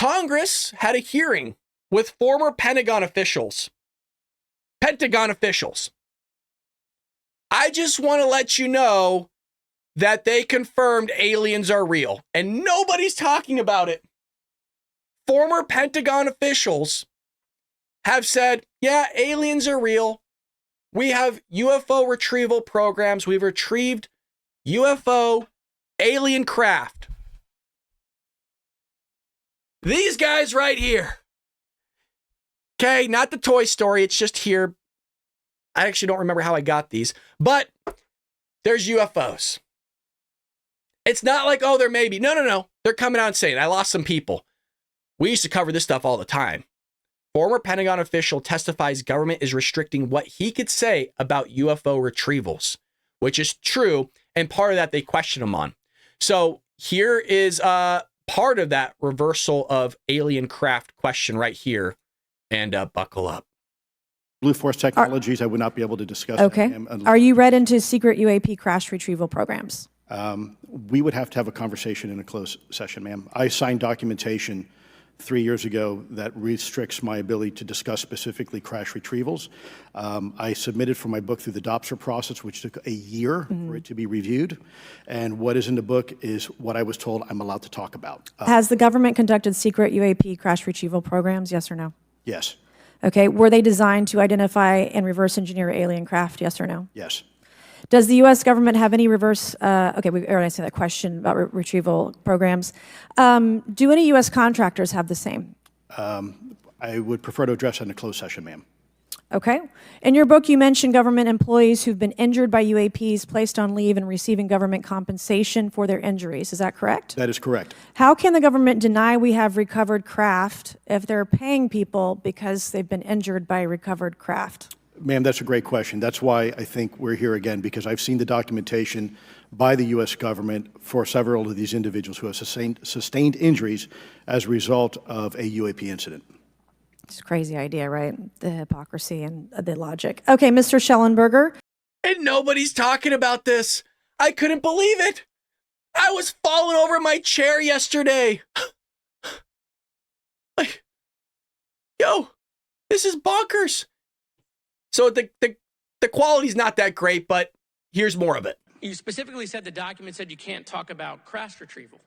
Congress had a hearing with former Pentagon officials. I just want to let you know that they confirmed aliens are real, and nobody's talking about it. Former Pentagon officials have said, yeah, aliens are real. We have UFO retrieval programs. We've retrieved UFO alien craft. These guys right here. Okay, not the Toy Story. It's just here. I actually don't remember how I got these, but there's UFOs. It's not like, oh, there may be. No. They're coming out and saying, I lost some people. We used to cover this stuff all the time. Former Pentagon official testifies government is restricting what he could say about UFO retrievals, which is true. And part of that they question him on. So here is part of that reversal of alien craft question right here. And buckle up. Blue Force Technologies, I would not be able to discuss. Okay. Are you read into secret UAP crash retrieval programs? We would have to have a conversation in a closed session, ma'am. I signed documentation 3 years ago that restricts my ability to discuss specifically crash retrievals. I submitted for my book through the DOPSR process, which took a year for it to be reviewed. And what is in the book is what I was told I'm allowed to talk about. Has the government conducted secret UAP crash retrieval programs, yes or no? Yes. Okay. Were they designed to identify and reverse engineer alien craft, yes or no? Yes. Does the U.S. government have any reverse, okay, we already answered that question about retrieval programs. Do any U.S. contractors have the same? I would prefer to address that in a closed session, ma'am. Okay. In your book, you mentioned government employees who've been injured by UAPs, placed on leave, and receiving government compensation for their injuries. Is that correct? That is correct. How can the government deny we have recovered craft if they're paying people because they've been injured by recovered craft? Ma'am, that's a great question. That's why I think we're here again, because I've seen the documentation by the U.S. government for several of these individuals who have sustained injuries as a result of a UAP incident. It's a crazy idea, right? The hypocrisy and the logic. Okay, Mr. Schellenberger. And nobody's talking about this. I couldn't believe it. I was falling over my chair yesterday. Like, yo, this is bonkers. So the quality's not that great, but here's more of it. You specifically said the document said you can't talk about crash retrieval.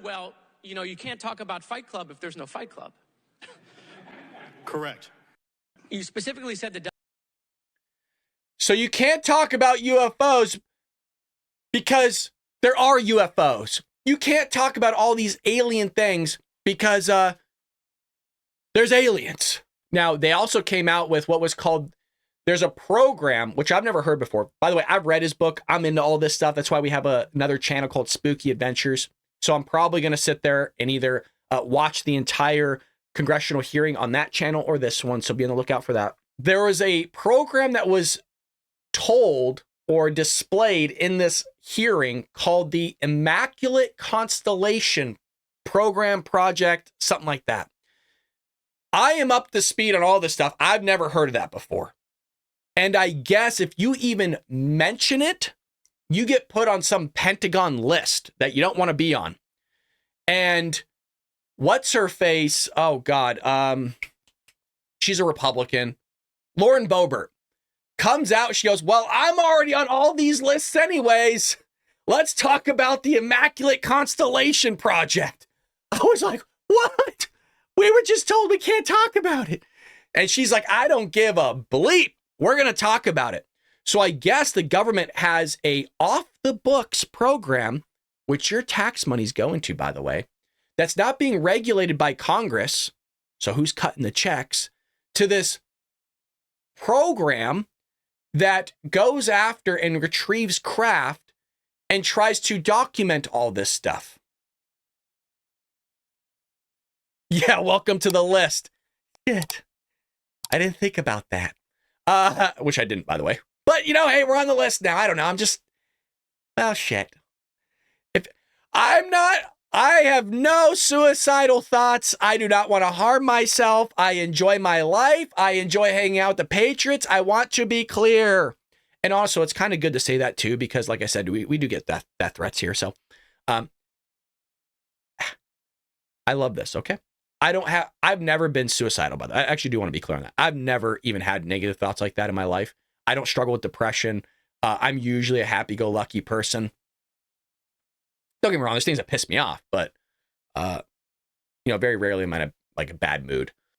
Well, you know, you can't talk about Fight Club if there's no Fight Club. Correct. You specifically said the So you can't talk about UFOs because there are UFOs. You can't talk about all these alien things because there's aliens. Now, they also came out with what was called, there's a program, which I've never heard before. By the way, I've read his book. I'm into all this stuff. That's why we have another channel called Spooky Adventures. So I'm probably going to sit there and either watch the entire congressional hearing on that channel or this one. So be on the lookout for that. There was a program that was told or displayed in this hearing called the Immaculate Constellation program, project, something like that. I am up to speed on all this stuff. I've never heard of that before. And I guess if you even mention it, you get put on some Pentagon list that you don't want to be on. And what's her face? Oh God. She's a Republican. Lauren Boebert comes out. She goes, well, I'm already on all these lists anyways. Let's talk about the Immaculate Constellation project. I was like, what? We were just told we can't talk about it. And she's like, I don't give a bleep. We're going to talk about it. So I guess the government has a off the books program, which your tax money's going to, by the way, that's not being regulated by Congress. So who's cutting the checks to this program that goes after and retrieves craft and tries to document all this stuff? Yeah, welcome to the list. Shit. I didn't think about that. Which I didn't, by the way. But, you know, hey, we're on the list now. I don't know. I'm just, well, shit. I have no suicidal thoughts. I do not want to harm myself. I enjoy my life. I enjoy hanging out with the Patriots. I want to be clear. And also, it's kind of good to say that, too, because, like I said, we do get death threats here. So, I love this, okay? I've never been suicidal, by the way. I actually do want to be clear on that. I've never even had negative thoughts like that in my life. I don't struggle with depression. I'm usually a happy-go-lucky person. Don't get me wrong, there's things that piss me off, but, very rarely am I in a bad mood.